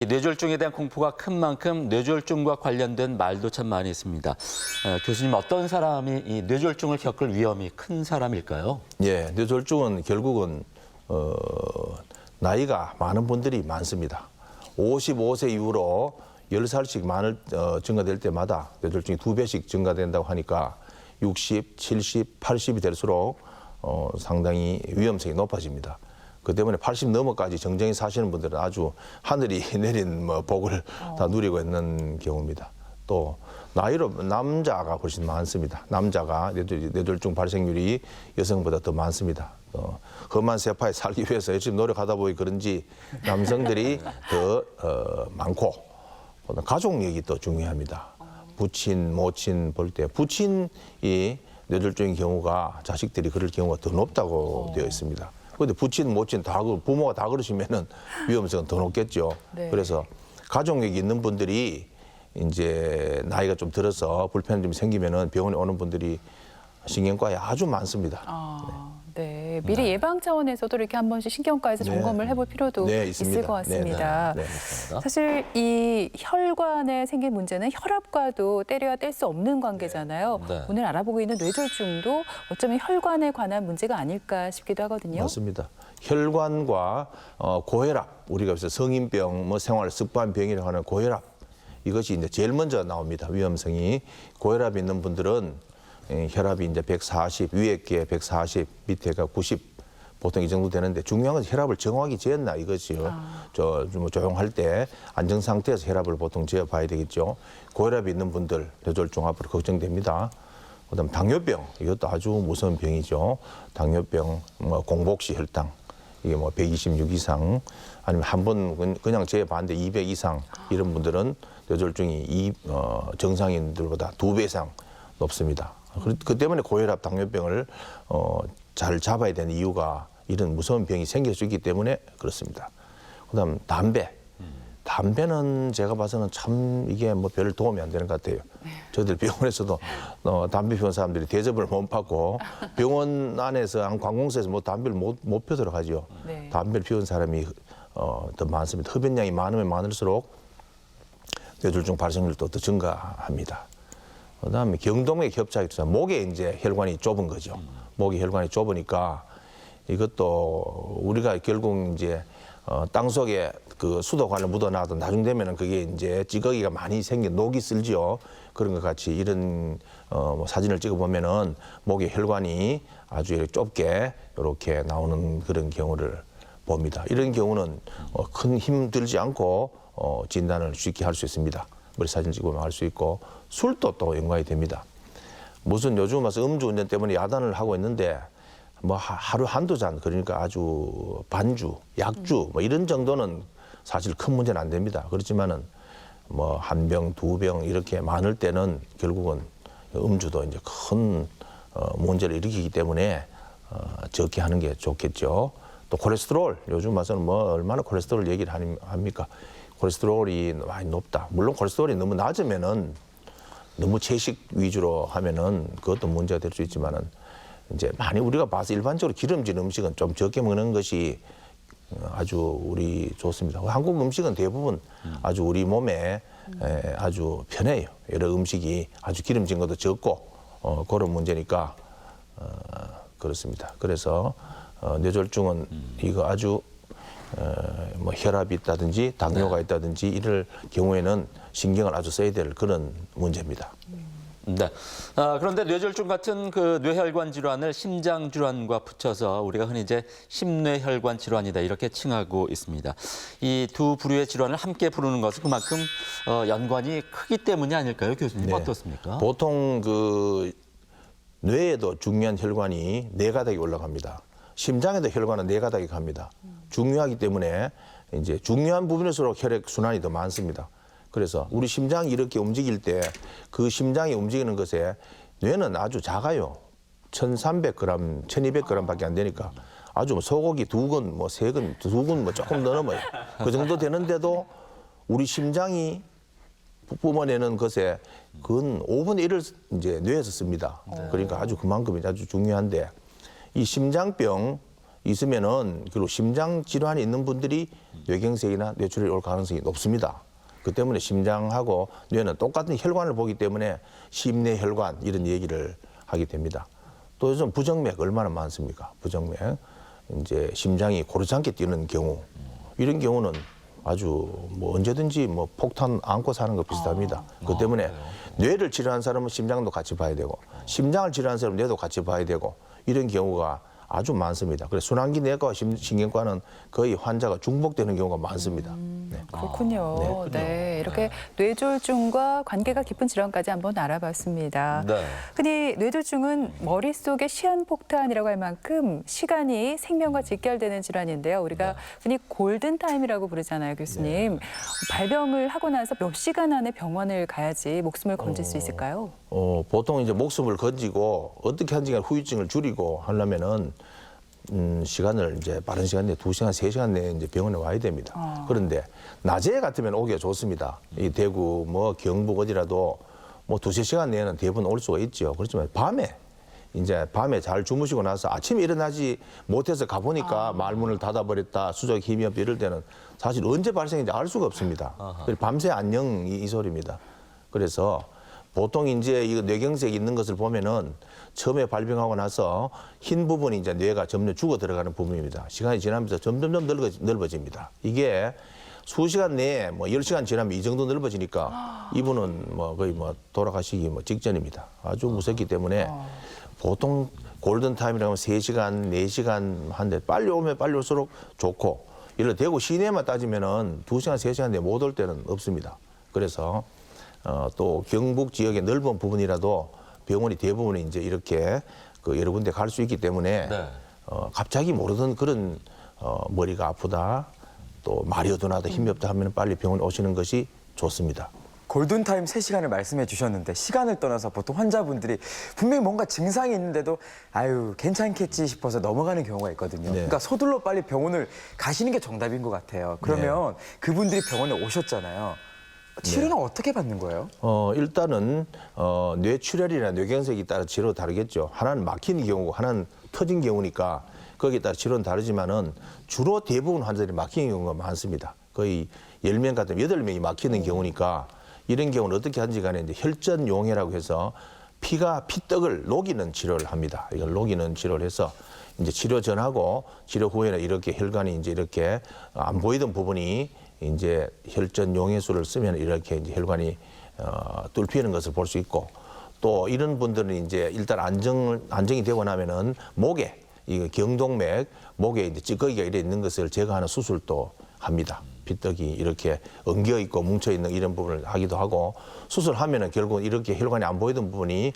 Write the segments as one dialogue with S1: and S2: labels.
S1: 뇌졸중에 대한 공포가 큰 만큼 뇌졸중과 관련된 말도 참 많이 있습니다. 교수님, 어떤 사람이 이 뇌졸중을 겪을 위험이 큰 사람일까요?
S2: 예, 뇌졸중은 결국은 나이가 많은 분들이 많습니다. 55세 이후로 10살씩 증가될 때마다 뇌졸중이 2배씩 증가된다고 하니까 60, 70, 80이 될수록 상당히 위험성이 높아집니다. 그 때문에 80 넘어까지 정정히 사시는 분들은 아주 하늘이 내린 복을 다 누리고 있는 경우입니다. 또 나이로 남자가 훨씬 많습니다. 남자가 뇌졸중 발생률이 여성보다 더 많습니다. 험한 세파에 살기 위해서 열심히 노력하다 보니 그런지 남성들이 더 많고 가족력이 또 중요합니다. 부친, 모친 볼 때 부친이 뇌졸중인 경우가 자식들이 그럴 경우가 더 높다고 되어 있습니다. 그런데 부친, 모친 다 부모가 다 그러시면은 위험성은 더 높겠죠.
S3: 네.
S2: 그래서 가족력이 있는 분들이 이제 나이가 좀 들어서 불편이 좀 생기면은 병원에 오는 분들이 신경과에 아주 많습니다.
S3: 네. 미리 예방 차원에서도 이렇게 한 번씩 신경과에서
S2: 네.
S3: 점검을 해볼 필요도
S2: 네,
S3: 있을
S2: 있습니다.
S3: 것 같습니다.
S2: 네.
S3: 사실 이 혈관에 생긴 문제는 혈압과도 때려야 뗄 수 없는 관계잖아요.
S1: 네.
S3: 오늘 알아보고 있는 뇌졸중도 어쩌면 혈관에 관한 문제가 아닐까 싶기도 하거든요.
S2: 맞습니다. 혈관과 고혈압, 우리가 그래서 성인병, 생활 습관병이라고 하는 고혈압, 이것이 이제 제일 먼저 나옵니다. 위험성이. 고혈압이 있는 분들은 혈압이 이제 140, 위에 게 140, 밑에가 90, 보통 이 정도 되는데 중요한 건 혈압을 정확히 재었나 이것이요. 좀 조용할 때 안정 상태에서 혈압을 보통 재어봐야 되겠죠. 고혈압이 있는 분들 뇌졸중 앞으로 걱정됩니다. 그다음 당뇨병, 이것도 아주 무서운 병이죠. 당뇨병, 공복시 혈당, 이게 126 이상, 아니면 한 번 그냥 재봤는데 200 이상 이런 분들은 뇌졸중이 정상인들보다 2배 이상 높습니다. 그 때문에 고혈압, 당뇨병을 잘 잡아야 되는 이유가 이런 무서운 병이 생길 수 있기 때문에 그렇습니다. 그다음 담배. 담배는 제가 봐서는 참 이게 별 도움이 안 되는 것 같아요. 저희들 병원에서도 담배 피우는 사람들이 대접을 못 받고 병원 안에서 관공서에서 담배를 못 피우도록 하죠.
S3: 네.
S2: 담배를 피우는 사람이 더 많습니다. 흡연량이 많으면 많을수록 뇌졸중 발생률도 더 증가합니다. 그다음에 경동맥 협착이 있어요. 목에 이제 혈관이 좁은 거죠. 목에 혈관이 좁으니까 이것도 우리가 결국 이제 땅 속에 그 수도관을 묻어놔도 나중 되면은 그게 이제 찌꺼기가 많이 생겨 녹이 슬지요. 그런 것 같이 이런 사진을 찍어 보면은 목의 혈관이 아주 이렇게 좁게 이렇게 나오는 그런 경우를 봅니다. 이런 경우는 큰 힘 들지 않고 진단을 쉽게 할 수 있습니다. 머리 사진 찍으면 알 수 있고 술도 또 연관이 됩니다. 무슨 요즘 와서 음주운전 때문에 야단을 하고 있는데 하루 한두 잔, 그러니까 아주 반주, 약주 이런 정도는 사실 큰 문제는 안 됩니다. 그렇지만은 한 병, 두 병 이렇게 많을 때는 결국은 음주도 이제 큰 문제를 일으키기 때문에 적게 하는 게 좋겠죠. 또 콜레스테롤, 요즘 와서는 얼마나 콜레스테롤 얘기를 합니까? 콜레스테롤이 많이 높다. 물론 콜레스테롤이 너무 낮으면은 너무 채식 위주로 하면은 그것도 문제가 될 수 있지만은 이제 많이 우리가 봐서 일반적으로 기름진 음식은 좀 적게 먹는 것이 아주 우리 좋습니다. 한국 음식은 대부분 아주 우리 몸에 아주 편해요. 여러 음식이 아주 기름진 것도 적고 그런 문제니까 그렇습니다. 그래서 뇌졸중은 이거 아주 혈압이 있다든지 당뇨가 있다든지 이럴 경우에는 신경을 아주 써야 될 그런 문제입니다.
S1: 네. 그런데 뇌졸중 같은 그 뇌혈관 질환을 심장 질환과 붙여서 우리가 흔히 이제 심뇌혈관 질환이다 이렇게 칭하고 있습니다. 이 두 부류의 질환을 함께 부르는 것은 그만큼 연관이 크기 때문이 아닐까요, 교수님?
S2: 네.
S1: 어떻습니까?
S2: 보통 그 뇌에도 중요한 혈관이 네 가닥이 올라갑니다. 심장에도 혈관은 네 가닥이 갑니다. 중요하기 때문에 이제 중요한 부분일수록 혈액 순환이 더 많습니다. 그래서 우리 심장이 이렇게 움직일 때 그 심장이 움직이는 것에 뇌는 아주 작아요. 1,300g, 1,200g밖에 안 되니까 아주 소고기 2근, 3근, 2근 조금 더 넘어요. 그 정도 되는데도 우리 심장이 뿜어내는 것에 근 5분의 1을 이제 뇌에서 씁니다. 그러니까 아주 그만큼 아주 중요한데 이 심장병 있으면은 그리고 심장 질환이 있는 분들이 뇌경색이나 뇌출혈이 올 가능성이 높습니다. 그 때문에 심장하고 뇌는 똑같은 혈관을 보기 때문에 심뇌혈관 이런 얘기를 하게 됩니다. 또 요즘 부정맥 얼마나 많습니까? 부정맥. 이제 심장이 고르지 않게 뛰는 경우. 이런 경우는 아주 뭐 언제든지 뭐 폭탄 안고 사는 거 비슷합니다. 그 때문에 뇌를 치료한 사람은 심장도 같이 봐야 되고 심장을 치료한 사람은 뇌도 같이 봐야 되고 이런 경우가 아주 많습니다. 그래서 순환기 내과와 신경과는 거의 환자가 중복되는 경우가 많습니다. 네.
S3: 그렇군요. 네, 이렇게 뇌졸중과 관계가 깊은 질환까지 한번 알아봤습니다.
S1: 네.
S3: 흔히 뇌졸중은 머릿속의 시한폭탄이라고 할 만큼 시간이 생명과 직결되는 질환인데요. 우리가 흔히 골든타임이라고 부르잖아요, 교수님. 발병을 하고 나서 몇 시간 안에 병원을 가야지 목숨을 건질 수 있을까요?
S2: 보통 이제 목숨을 건지고 어떻게 하는지 후유증을 줄이고 하려면은 시간을 이제 빠른 시간 내에 2시간, 3시간 내에 이제 병원에 와야 됩니다. 그런데 낮에 같으면 오기가 좋습니다. 이 대구, 뭐 경북 어디라도 뭐 2-3시간 내에는 대부분 올 수가 있죠. 그렇지만 밤에 잘 주무시고 나서 아침에 일어나지 못해서 가보니까 말문을 닫아버렸다, 수족에 힘이 없다 이럴 때는 사실 언제 발생인지 알 수가 없습니다. 그래서 밤새 안녕 이 소리입니다. 그래서 보통 이제 이 뇌경색이 있는 것을 보면은 처음에 발병하고 나서 흰 부분이 이제 뇌가 점점 죽어 들어가는 부분입니다. 시간이 지나면서 점점 넓어집니다. 이게 수시간 내에 뭐 10시간 지나면 이 정도 넓어지니까 이분은 뭐 거의 뭐 돌아가시기 뭐 직전입니다. 아주 무섭기 때문에 보통 골든타임이라고 하면 3시간, 4시간 한데 빨리 오면 빨리 올수록 좋고 예를 들어 대구 시내만 따지면은 2시간, 3시간 내에 못 올 때는 없습니다. 그래서 또 경북 지역의 넓은 부분이라도 병원이 대부분 이제 이렇게 그 여러 군데 갈 수 있기 때문에 갑자기 모르던 그런 머리가 아프다 또 말이 어두나다 힘이 없다 하면 빨리 병원 오시는 것이 좋습니다.
S4: 골든타임 3시간을 말씀해 주셨는데 시간을 떠나서 보통 환자분들이 분명히 뭔가 증상이 있는데도 아유 괜찮겠지 싶어서 넘어가는 경우가 있거든요. 그러니까 서둘러 빨리 병원을 가시는 게 정답인 것 같아요. 그러면 그분들이 병원에 오셨잖아요. 치료는 어떻게 받는 거예요?
S2: 일단은 뇌출혈이나 뇌경색에 따라 치료 다르겠죠. 하나는 막힌 경우고 하나는 터진 경우니까 거기에 따라 치료는 다르지만은 주로 대부분 환자들이 막힌 경우가 많습니다. 거의 10명 같으면 8명이 막히는 경우니까 이런 경우는 어떻게 하는지 간에 이제 혈전용해라고 해서 피떡을 녹이는 치료를 합니다. 이걸 녹이는 치료를 해서 이제 치료 전하고 치료 후에는 이렇게 혈관이 이제 이렇게 안 보이던 부분이 이제 혈전 용해수를 쓰면 이렇게 이제 혈관이 뚫히는 것을 볼 수 있고 또 이런 분들은 이제 일단 안정이 되고 나면은 목에 이 경동맥 목에 이제 찌꺼기가 이래 있는 것을 제거하는 수술도 합니다. 피떡이 이렇게 엉겨 있고 뭉쳐 있는 이런 부분을 하기도 하고 수술하면은 결국 이렇게 혈관이 안 보이던 부분이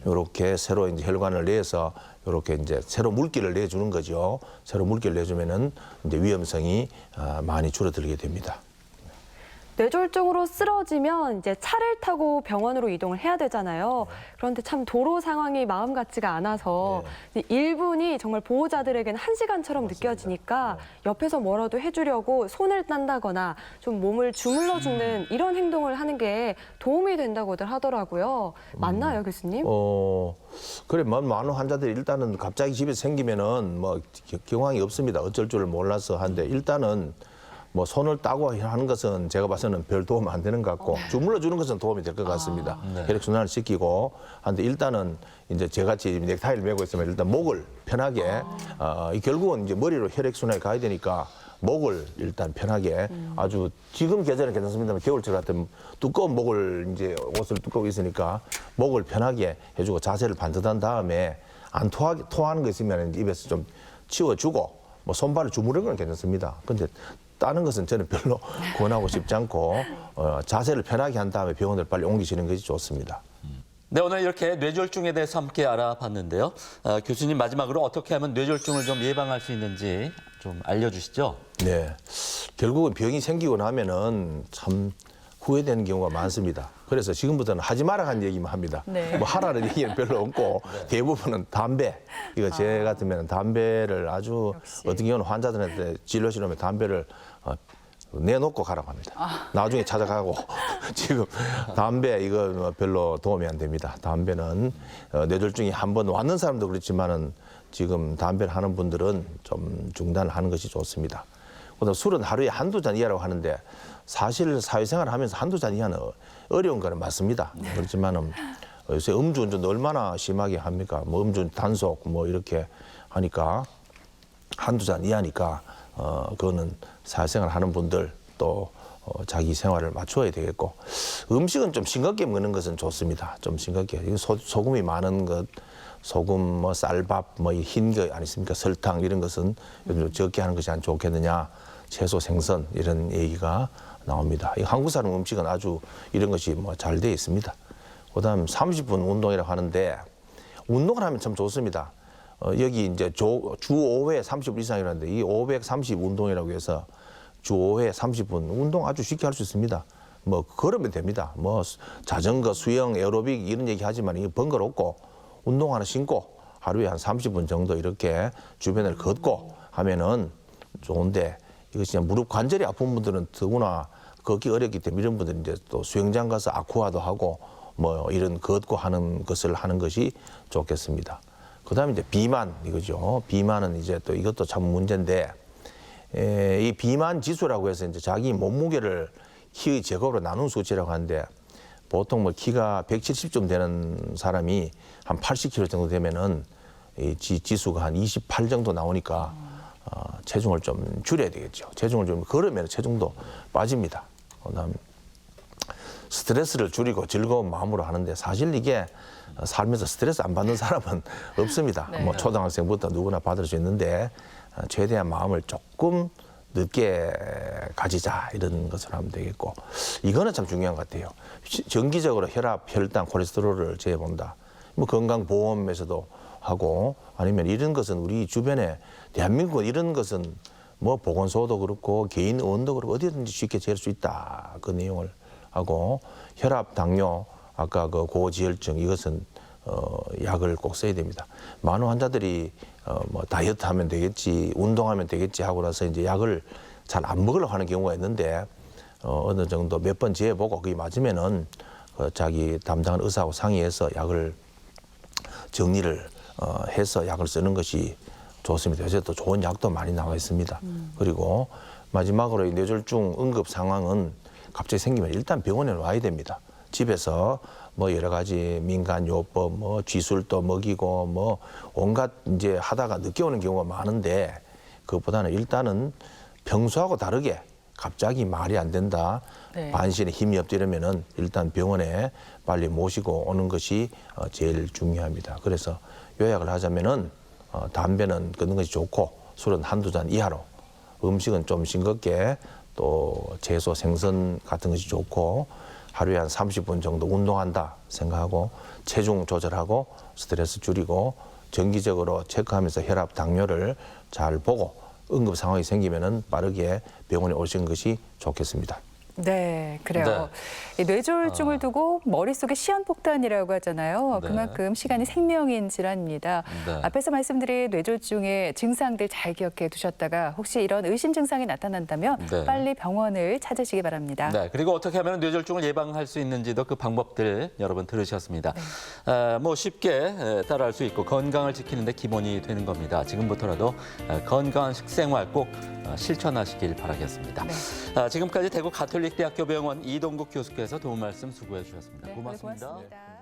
S2: 이렇게 새로 이제 혈관을 내서 이렇게 이제 새로 물기를 내주는 거죠. 새로 물기를 내주면은 이제 위험성이 많이 줄어들게 됩니다.
S5: 뇌졸중으로 쓰러지면 이제 차를 타고 병원으로 이동을 해야 되잖아요. 그런데 참 도로 상황이 마음 같지가 않아서 1분이 정말 보호자들에게는 1시간처럼 느껴지니까 옆에서 뭐라도 해주려고 손을 딴다거나 좀 몸을 주물러 주는 이런 행동을 하는 게 도움이 된다고들 하더라고요. 맞나요, 교수님?
S2: 그래, 많은 환자들이 일단은 갑자기 집에 생기면은 뭐 경황이 없습니다. 어쩔 줄을 몰라서 하는데 일단은 뭐 손을 따고 하는 것은 제가 봐서는 별 도움 안 되는 것 같고 주물러 주는 것은 도움이 될 것 같습니다. 혈액순환을 시키고 하는데 일단은 이제 저같이 넥타이를 메고 있으면 일단 목을 편하게 결국은 이제 머리로 혈액순환이 가야 되니까 목을 일단 편하게 아주 지금 계절은 괜찮습니다만 겨울철 같은 두꺼운 목을 이제 옷을 두꺼워 있으니까 목을 편하게 해주고 자세를 반듯한 다음에 안 토하는 거 있으면 입에서 좀 치워주고 뭐 손발을 주무르는 건 괜찮습니다. 근데 따는 것은 저는 별로 권하고 싶지 않고 자세를 편하게 한 다음에 병원을 빨리 옮기시는 것이 좋습니다.
S1: 네, 오늘 이렇게 뇌졸중에 대해서 함께 알아봤는데요. 교수님 마지막으로 어떻게 하면 뇌졸중을 좀 예방할 수 있는지 좀 알려주시죠.
S2: 네, 결국은 병이 생기고 나면은 참 후회되는 경우가 많습니다. 그래서 지금부터는 하지 마라 한 얘기만 합니다.
S3: 네.
S2: 뭐 하라는 얘기는 별로 없고 대부분은 담배. 이거 제 같으면 담배를 아주 어떤 경우는 환자들한테 진료실 오면 담배를 내놓고 가라고 합니다. 나중에 찾아가고 지금 담배 이거 별로 도움이 안 됩니다. 담배는 뇌졸중이 한번 왔는 사람도 그렇지만은 지금 담배를 하는 분들은 좀 중단을 하는 것이 좋습니다. 그다음 술은 하루에 한두 잔 이하라고 하는데 사실 사회생활을 하면서 한두 잔 이하는 어려운 거는 맞습니다. 그렇지만은 요새 음주운전도 얼마나 심하게 합니까? 뭐 음주운전 단속 뭐 이렇게 하니까 한두 잔 이하니까 그거는 사회생활 하는 분들 또 자기 생활을 맞춰야 되겠고 음식은 좀 싱겁게 먹는 것은 좋습니다. 좀 싱겁게 소금이 많은 것, 소금 뭐 쌀밥 뭐 흰 거 아니십니까? 설탕 이런 것은 좀 적게 하는 것이 안 좋겠느냐? 채소, 생선 이런 얘기가 나옵니다. 이 한국 사람 음식은 아주 이런 것이 뭐 잘 돼 있습니다. 그다음 30분 운동이라고 하는데 운동을 하면 참 좋습니다. 여기 이제 주 5회 30분 이상이라는데 이 530 운동이라고 해서 주 5회 30분 운동 아주 쉽게 할 수 있습니다. 뭐 걸으면 됩니다. 뭐 자전거, 수영, 에어로빅 이런 얘기 하지만 이게 번거롭고 운동 하나 신고 하루에 한 30분 정도 이렇게 주변을 걷고 하면은 좋은데 이것이 그냥 무릎 관절이 아픈 분들은 더구나 걷기 어렵기 때문에 이런 분들은 이제 또 수영장 가서 아쿠아도 하고 뭐 이런 걷고 하는 것을 하는 것이 좋겠습니다. 그다음에 이제 비만 이거죠. 비만은 이제 또 이것도 참 문제인데 이 비만 지수라고 해서 이제 자기 몸무게를 키 제곱으로 나눈 수치라고 하는데 보통 뭐 키가 170좀 되는 사람이 한 80kg 정도 되면은 이 지수가 한 28 정도 나오니까 체중을 좀 줄여야 되겠죠. 체중을 좀 걸으면 체중도 빠집니다. 그다음 스트레스를 줄이고 즐거운 마음으로 하는데 사실 이게 살면서 스트레스 안 받는 사람은 없습니다.
S3: 네.
S2: 뭐 초등학생부터 누구나 받을 수 있는데 최대한 마음을 조금 늦게 가지자 이런 것을 하면 되겠고 이거는 참 중요한 것 같아요. 정기적으로 혈압, 혈당, 콜레스테롤을 재본다. 뭐 건강보험에서도 하고 아니면 이런 것은 우리 주변에 대한민국 이런 것은 뭐 보건소도 그렇고 개인 의원도 그렇고 어디든지 쉽게 잴 수 있다. 그 내용을 하고 혈압, 당뇨, 아까 그 고지혈증 이것은 약을 꼭 써야 됩니다. 많은 환자들이 뭐 다이어트 하면 되겠지, 운동하면 되겠지 하고 나서 이제 약을 잘 안 먹으려고 하는 경우가 있는데 어느 정도 몇 번 재보고 그게 맞으면은 자기 담당한 의사하고 상의해서 약을 정리를 해서 약을 쓰는 것이 좋습니다. 요새 또 좋은 약도 많이 나와 있습니다. 그리고 마지막으로 이 뇌졸중 응급 상황은 갑자기 생기면 일단 병원에 와야 됩니다. 집에서 뭐 여러 가지 민간요법, 뭐 쥐술도 먹이고 뭐 온갖 이제 하다가 늦게 오는 경우가 많은데 그것보다는 일단은 평소하고 다르게 갑자기 말이 안 된다,
S3: 네.
S2: 반신에 힘이 없다 이러면은 일단 병원에 빨리 모시고 오는 것이 제일 중요합니다. 그래서 요약을 하자면은 담배는 끊는 것이 좋고 술은 한두 잔 이하로 음식은 좀 싱겁게 또 채소, 생선 같은 것이 좋고 하루에 한 30분 정도 운동한다 생각하고 체중 조절하고 스트레스 줄이고 정기적으로 체크하면서 혈압, 당뇨를 잘 보고 응급 상황이 생기면은 빠르게 병원에 오시는 것이 좋겠습니다.
S3: 네, 그래요. 이 뇌졸중을 두고 머릿속에 시한폭탄이라고 하잖아요.
S1: 네.
S3: 그만큼 시간이 생명인 질환입니다.
S1: 네.
S3: 앞에서 말씀드린 뇌졸중의 증상들 잘 기억해 두셨다가 혹시 이런 의심 증상이 나타난다면
S1: 네.
S3: 빨리 병원을 찾으시기 바랍니다.
S1: 네, 그리고 어떻게 하면 뇌졸중을 예방할 수 있는지도 그 방법들 여러분 들으셨습니다. 뭐 쉽게 따라할 수 있고 건강을 지키는 데 기본이 되는 겁니다. 지금부터라도 건강한 식생활 꼭 실천하시길 바라겠습니다.
S3: 네.
S1: 지금까지 대구 가톨릭대학교 병원 이동국 교수께서 도움 말씀 수고해 주셨습니다.
S3: 네,
S1: 고맙습니다.
S3: 고맙습니다.